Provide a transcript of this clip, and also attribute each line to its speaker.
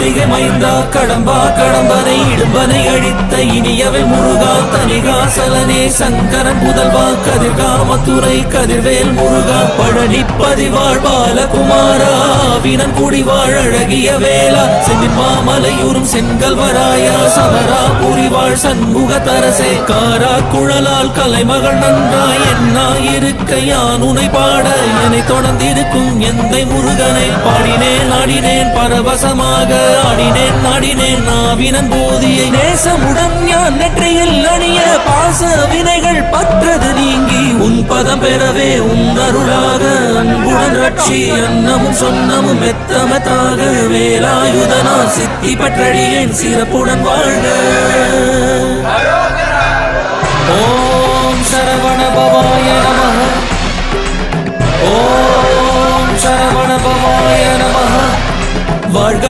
Speaker 1: கார்த்திகை மைந்தா கடம்பா கடம்பனை இடும்பனை அழித்த இனியவை முருகா தனிகாசலனே சங்கரன் புதல்வா கதிர்காமத்துறை கதிர்வேல் முருகா பழனி பதிவாழ் பாலகுமாரா வினன் குடிவாழ் அழகிய வேளா செந்தின் மாமலையூரும் செங்கல்வராயா சமரா புரிவாழ் சண்முக தரசே காரா குழலால் கலைமகள் நன்றாய் என்னா இருக்க யான் உனை பாட என்னை தொடர்ந்திருக்கும் எந்தை முருகனை பாடினேன் ஆடினேன் பரவசமாக ஆடினேன் நாடினேன் நாவினன் போதியை நேசமுடன் ஞான் நெற்றியில் அணிய பாச வினைகள் பற்றது நீங்கி உன் பதம் பெறவே உன் அருளாக அன்புடன் ரட்சி அன்னமும் சொன்னமும் மெத்தமத்தாக வேலாயுதனா சித்தி பற்றழியேன் சிறப்புடன் வாழ்க. ஓம் சரவண பவாய நமः. ஓம் சரவண பவாய நமः. வாழ்க.